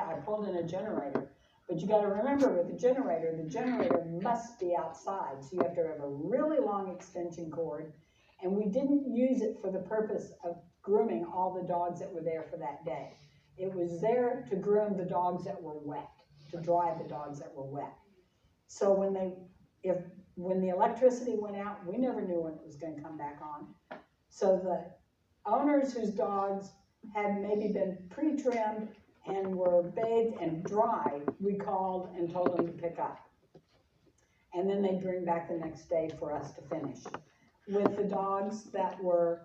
I pulled in a generator. But you got to remember with the generator must be outside. So you have to have a really long extension cord. And we didn't use it for the purpose of grooming all the dogs that were there for that day. It was there to groom the dogs that were wet, to dry the dogs that were wet. So when the electricity went out, we never knew when it was going to come back on. So the owners whose dogs had maybe been pre-trimmed and were bathed and dry, we called and told them to pick up. And then they'd bring back the next day for us to finish. With the dogs that were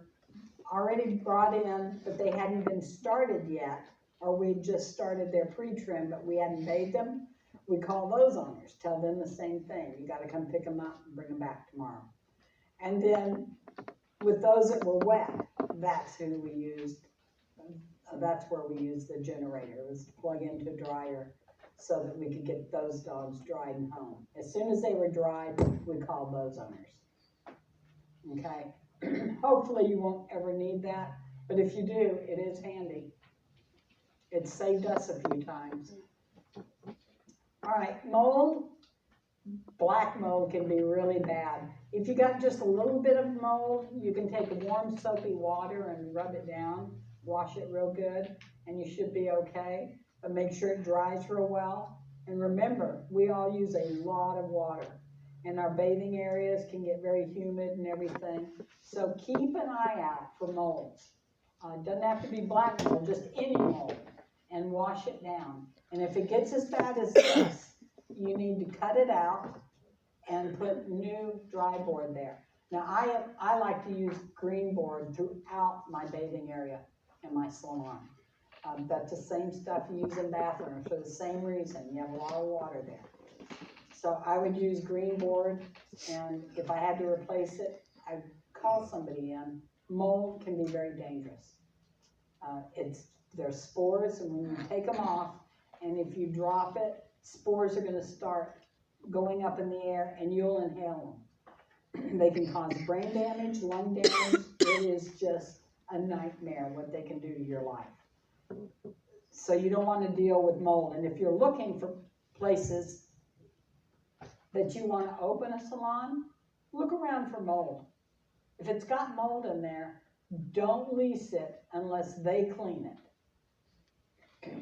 already brought in, but they hadn't been started yet, or we'd just started their pre-trim, but we hadn't bathed them, we call those owners, tell them the same thing. You got to come pick them up and bring them back tomorrow. And then with those that were wet, that's who we used. That's where we used the generator. It was to plug into a dryer so that we could get those dogs dried and home. As soon as they were dried, we called those owners. Okay? Hopefully you won't ever need that, but if you do, it is handy. It's saved us a few times. All right, mold. Black mold can be really bad. If you got just a little bit of mold, you can take warm soapy water and rub it down, wash it real good, and you should be okay. But make sure it dries real well. And remember, we all use a lot of water, and our bathing areas can get very humid and everything. So keep an eye out for molds. It doesn't have to be black mold, just any mold, and wash it down. And if it gets as bad as this, you need to cut it out and put new dry board there. Now, I like to use green board throughout my bathing area and my salon. That's the same stuff you use in bathrooms for the same reason. You have a lot of water there. So I would use green board, and if I had to replace it, I'd call somebody in. Mold can be very dangerous. There's spores, and when you take them off, and if you drop it, spores are going to start going up in the air, and you'll inhale them. They can cause brain damage, lung damage. It is just a nightmare what they can do to your life. So you don't want to deal with mold. And if you're looking for places that you want to open a salon, look around for mold. If it's got mold in there, don't lease it unless they clean it.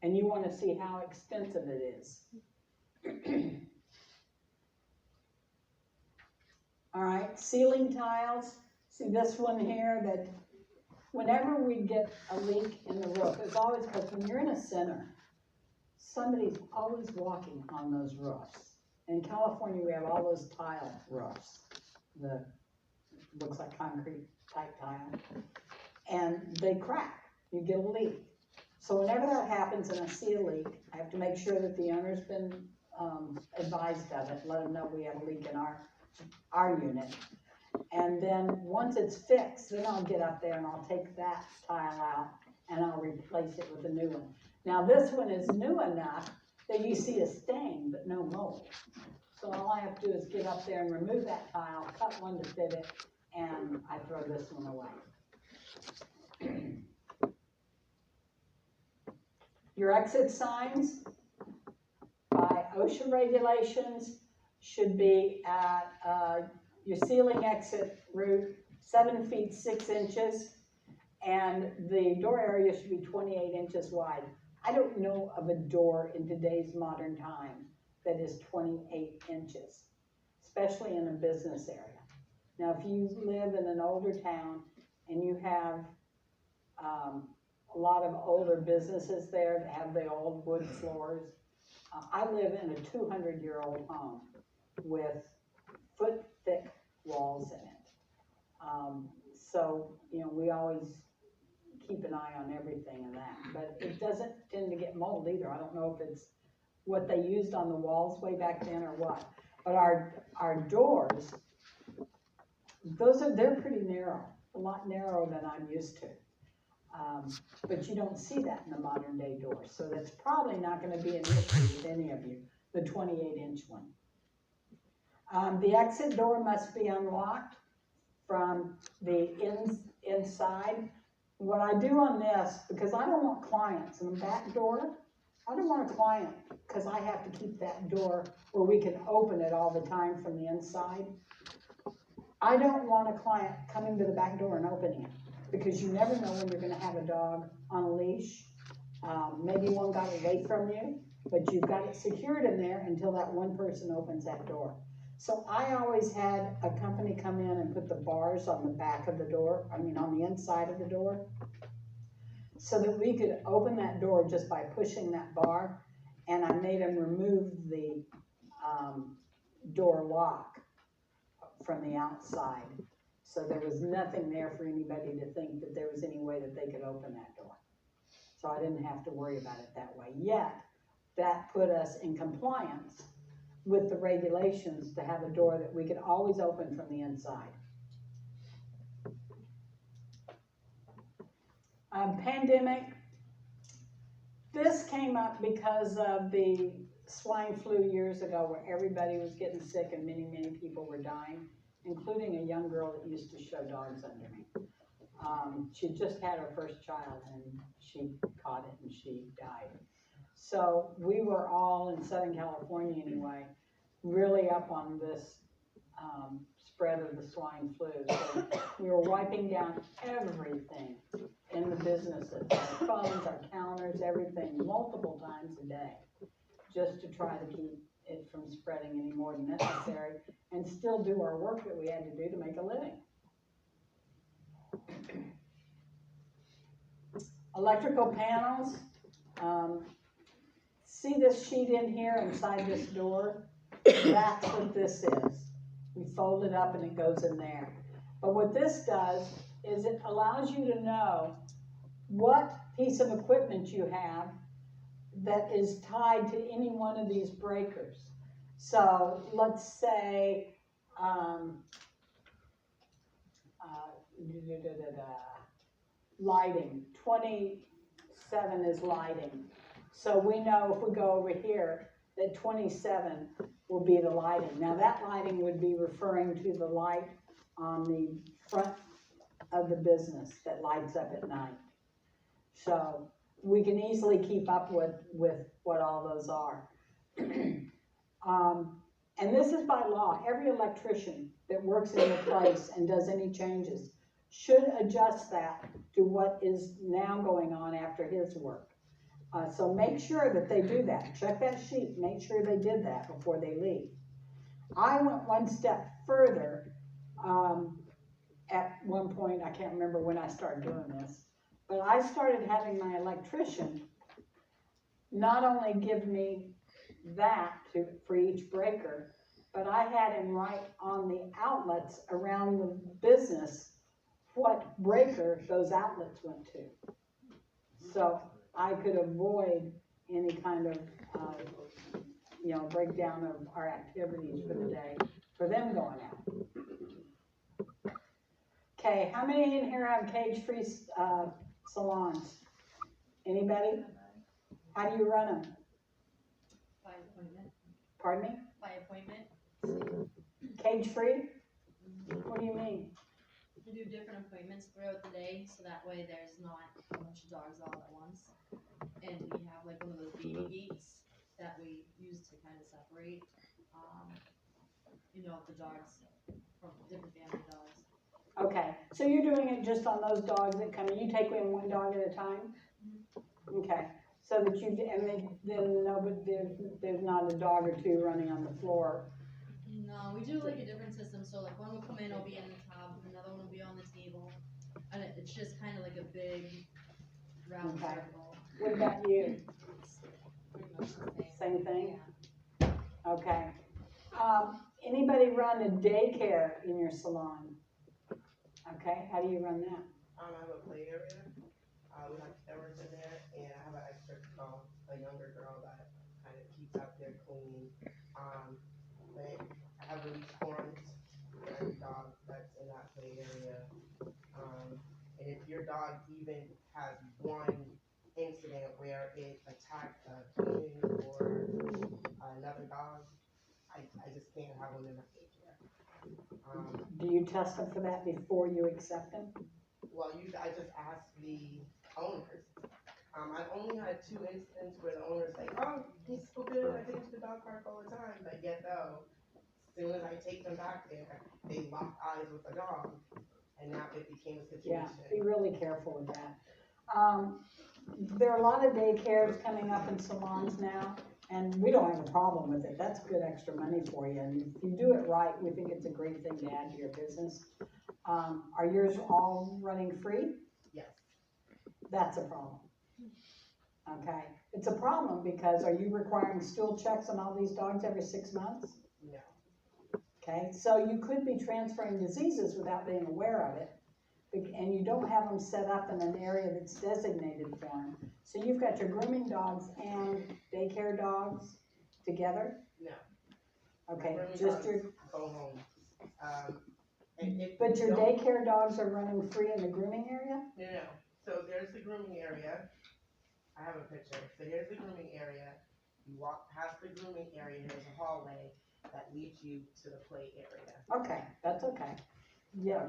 And you want to see how extensive it is. All right, ceiling tiles. See this one here, that whenever we get a leak in the roof, it's always because when you're in a center, somebody's always walking on those roofs. In California, we have all those tile roofs. Looks like concrete type tile. And they crack. You get a leak. So whenever that happens and I see a leak, I have to make sure that the owner's been advised of it, let them know we have a leak in our unit. And then once it's fixed, then I'll get up there and I'll take that tile out and I'll replace it with a new one. Now this one is new enough that you see a stain but no mold. So all I have to do is get up there and remove that tile, cut one to fit it, and I throw this one away. Your exit signs by OSHA regulations should be at your ceiling exit route 7 feet 6 inches, and the door area should be 28 inches wide. I don't know of a door in today's modern time that is 28 inches, especially in a business area. Now, if you live in an older town and you have a lot of older businesses there that have the old wood floors. I live in a 200-year-old home with foot-thick walls in it. So, you know, we always keep an eye on everything in that. But it doesn't tend to get mold either. I don't know if it's what they used on the walls way back then or what. But our doors, they're pretty narrow, a lot narrower than I'm used to. But you don't see that in the modern day door. So that's probably not going to be an issue with any of you, the 28-inch one. The exit door must be unlocked from the inside. What I do on this, because I don't want clients in the back door, I don't want a client, because I have to keep that door where we can open it all the time from the inside. I don't want a client coming to the back door and opening it, because you never know when you're gonna have a dog on a leash. Maybe one got away from you, but you've got it secured in there until that one person opens that door. So I always had a company come in and put the bars on the back of the door, on the inside of the door, so that we could open that door just by pushing that bar, and I made them remove the door lock from the outside. So there was nothing there for anybody to think that there was any way that they could open that door. So I didn't have to worry about it that way. Yet, that put us in compliance with the regulations to have a door that we could always open from the inside. Pandemic. This came up because of the swine flu years ago, where everybody was getting sick and many, many people were dying, including a young girl that used to show dogs under me. She just had her first child and she caught it and she died. So we were all in Southern California anyway, really up on this spread of the swine flu. So we were wiping down everything in the businesses, our phones, our counters, everything, multiple times a day, just to try to keep it from spreading any more than necessary, and still do our work that we had to do to make a living. Electrical panels. See this sheet in here inside this door? That's what this is. We fold it up and it goes in there. But what this does is it allows you to know what piece of equipment you have that is tied to any one of these breakers. So let's say lighting, 27 is lighting. So we know if we go over here that 27 will be the lighting. Now that lighting would be referring to the light on the front of the business that lights up at night. So we can easily keep up with what all those are. And this is by law. Every electrician that works in the place and does any changes should adjust that to what is now going on after his work. So make sure that they do that. Check that sheet, make sure they did that before they leave. I went one step further. At one point, I can't remember when I started doing this, but I started having my electrician not only give me that for each breaker, but I had him write on the outlets around the business what breaker those outlets went to. So I could avoid any kind of, breakdown of our activities for the day, for them going out. Okay, how many in here have cage-free salons? Anybody? How do you run them? By appointment. Pardon me? By appointment. Cage-free? What do you mean? We do different appointments throughout the day, so that way there's not a bunch of dogs all at once. And we have like one of those baby gates that we use to kind of separate, the dogs from different family dogs. Okay, so you're doing it just on those dogs that come in. You take in one dog at a time? Mm-hmm. Okay, so that you, and then there's not a dog or two running on the floor. No, we do like a different system. So like one will come in, will be in the tub, another one will be on the table, and it's just kind of like a big round circle. What about you? It's pretty much the Same thing? Yeah. Okay. Anybody run a daycare in your salon? Okay, how do you run that? I have a play area. We have cameras in there, and I have an extra girl, a younger girl that kind of keeps out there clean. But I have release forms for every dog that's in that play area. And if your dog even has one incident where it attacked a human or another dog, I just can't have them in my cage there. Do you test them for that before you accept them? Well, usually I just ask the owners I've only had 2 instances where the owner's like, oh, he's so good, I take him to the dog park all the time. But yet though, as soon as I take them back there, they lock eyes with the dog. And now it became a Yeah, situation. be really careful with that. There are a lot of daycares coming up in salons now, and we don't have a problem with it. That's good extra money for you, and if you do it right, we think it's a great thing to add to your business. Are yours all running free? Yes. That's a problem. Okay, it's a problem because are you requiring stool checks on all these dogs every 6 months? No. Okay, so you could be transferring diseases without being aware of it, and you don't have them set up in an area that's designated for them. So you've got your grooming dogs and daycare dogs together? No. Okay, Grooming just dogs your, go home. but your don't- daycare dogs are running free in the grooming area? No. So there's the grooming area. I have a picture. So here's the grooming area. You walk past the grooming area, there's a hallway that leads you to the play area. Okay, that's okay. Yeah,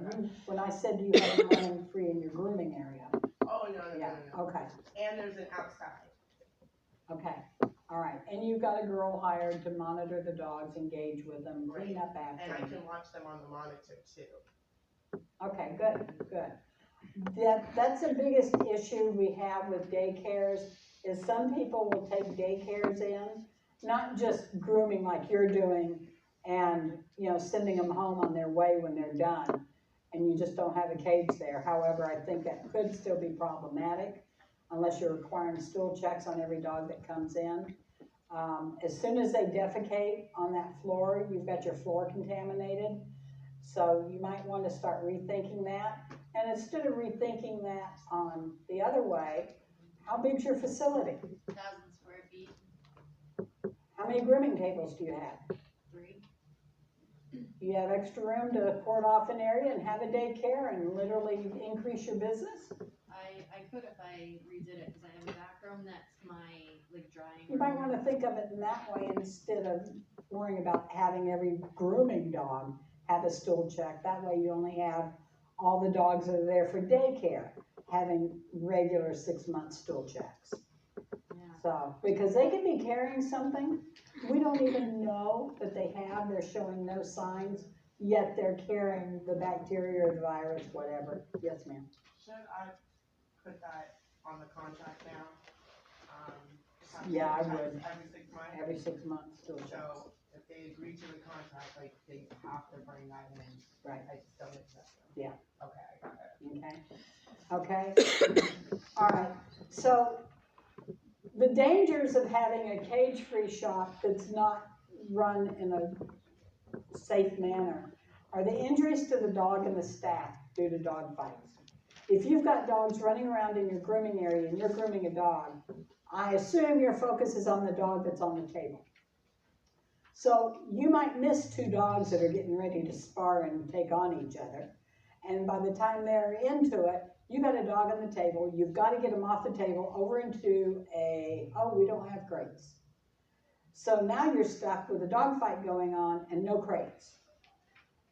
when I said you have them running free in your grooming area. Oh, no. Yeah, okay, And there's an outside. okay, all right. And you've got a girl hired to monitor the dogs, engage with them, clean up after And I them. can watch them on the monitor too. Okay, good. That's the biggest issue we have with daycares, is some people will take daycares in, not just grooming like you're doing, and, sending them home on their way when they're done, and you just don't have a cage there. However, I think that could still be problematic, unless you're requiring stool checks on every dog that comes in. As soon as they defecate on that floor, you've got your floor contaminated, so you might want to start rethinking that. And instead of rethinking that on the other way, how big's your facility? 1,000 square feet, How many grooming tables do you have? 3. Do you have extra room to court off an area and have a daycare and literally increase your business? I could if I redid it, cause I have a back room that's my, drying room. You might want to think of it in that way instead of worrying about having every grooming dog have a stool check. That way you only have all the dogs that are there for daycare having regular 6-month stool checks. Yeah. So, because they could be carrying something we don't even know that they have, they're showing no signs, yet they're carrying the bacteria or the virus, whatever. Yes, ma'am. Should I put that on the contract now? Yeah, I Checks would. Every 6 months? Every 6 months stool checks. So if they agree to the contract, they have to bring that in. Right. I just don't accept them. Yeah. Okay, I got it. Okay, all right, so the dangers of having a cage-free shop that's not run in a safe manner are the injuries to the dog and the staff due to dog fights. If you've got dogs running around in your grooming area and you're grooming a dog, I assume your focus is on the dog that's on the table. So you might miss 2 dogs that are getting ready to spar and take on each other. And by the time they're into it, you got a dog on the table, you've got to get them off the table over into we don't have crates. So now you're stuck with a dog fight going on and no crates.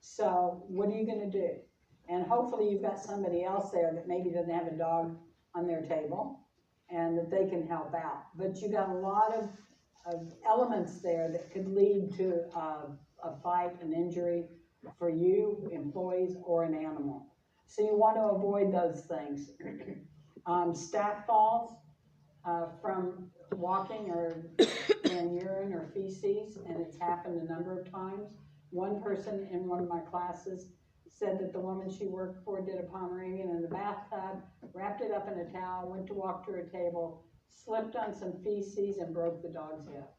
So what are you going to do? And hopefully you've got somebody else there that maybe doesn't have a dog on their table and that they can help out. But you got a lot of elements there that could lead to a fight, an injury for you, employees, or an animal. So you want to avoid those things. Staff falls from walking or in urine or feces, and it's happened a number of times. One person in one of my classes said that the woman she worked for did a Pomeranian in the bathtub, wrapped it up in a towel, went to walk to her table, slipped on some feces, and broke the dog's hip.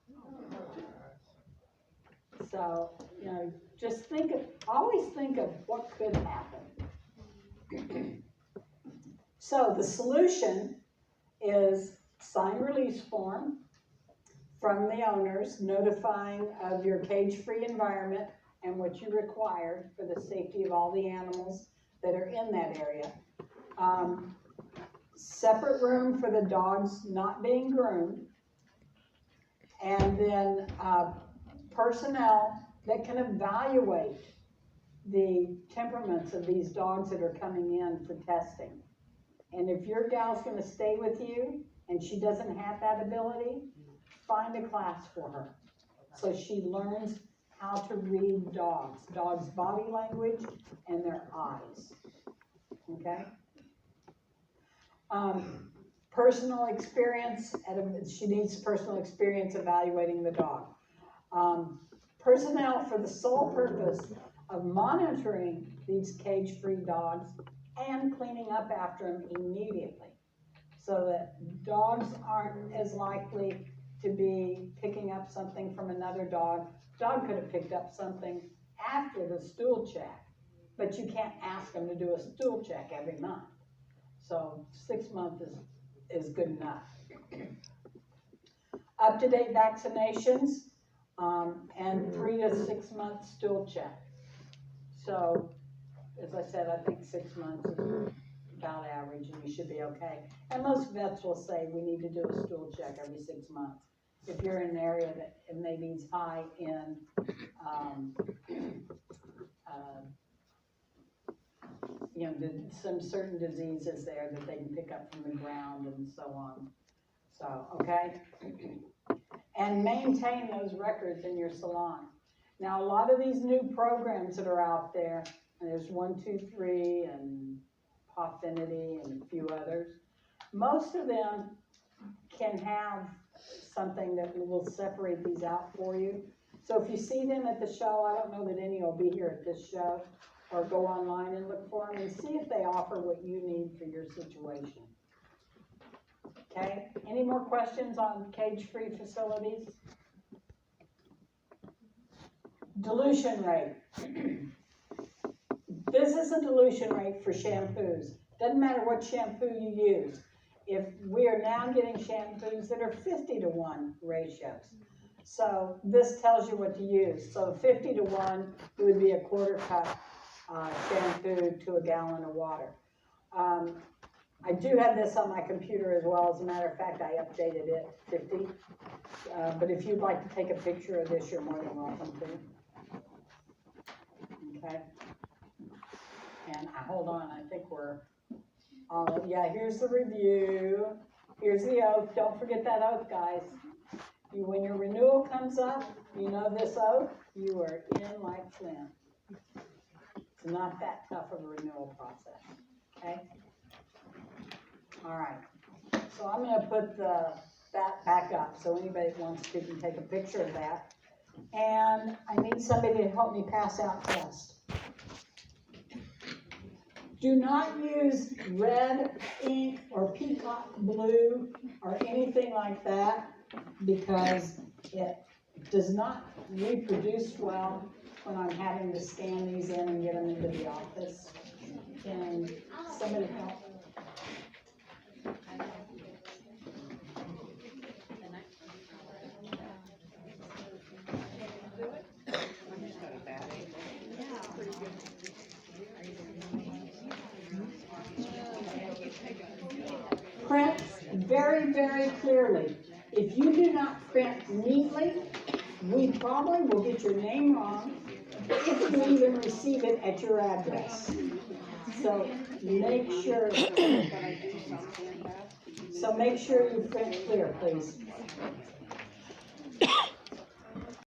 So, just always think of what could happen. So the solution is sign release form from the owners notifying of your cage-free environment and what you require for the safety of all the animals that are in that area. Separate room for the dogs not being groomed, and then personnel that can evaluate the temperaments of these dogs that are coming in for testing. And if your gal's going to stay with you, and she doesn't have that ability, find a class for her. So she learns how to read dogs' body language and their eyes, okay? Personal experience, she needs personal experience evaluating the dog. Personnel for the sole purpose of monitoring these cage-free dogs and cleaning up after them immediately, so that dogs aren't as likely to be picking up something from another dog. Dog could have picked up something after the stool check, but you can't ask them to do a stool check every month. So 6 months is good enough. Up-to-date vaccinations, and 3 to 6 months stool check. So, as I said, I think 6 months is about average, and you should be okay. And most vets will say we need to do a stool check every 6 months. If you're in an area that it maybe is high in some certain diseases there that they can pick up from the ground and so on. So, okay? And maintain those records in your salon. Now, a lot of these new programs that are out there, and there's 123 and Pawfinity and a few others, most of them can have something that will separate these out for you. So if you see them at the show, I don't know that any will be here at this show, or go online and look for them and see if they offer what you need for your situation. Okay, any more questions on cage-free facilities? Dilution rate. This is a dilution rate for shampoos. Doesn't matter what shampoo you use. If we are now getting shampoos that are 50-to-1 ratios. So this tells you what to use. So 50-to-1 would be a quarter cup shampoo to a gallon of water. I do have this on my computer as well. As a matter of fact, I updated it 50. But if you'd like to take a picture of this, you're more than welcome to. Okay. And hold on, I think we're yeah, here's the review. Here's the oath. Don't forget that oath, guys. When your renewal comes up, you know this oath, you are in like Flint. It's not that tough of a renewal process, okay? All right, so I'm gonna put that back up so anybody that wants to can take a picture of that. And I need somebody to help me pass out tests. Do not use red ink or peacock blue or anything like that, because it does not reproduce well when I'm having to scan these in and get them into the office. Can somebody help? Print very, very clearly. If you do not print neatly, we probably will get your name wrong if you even receive it at your address. So make sure you print clear, please.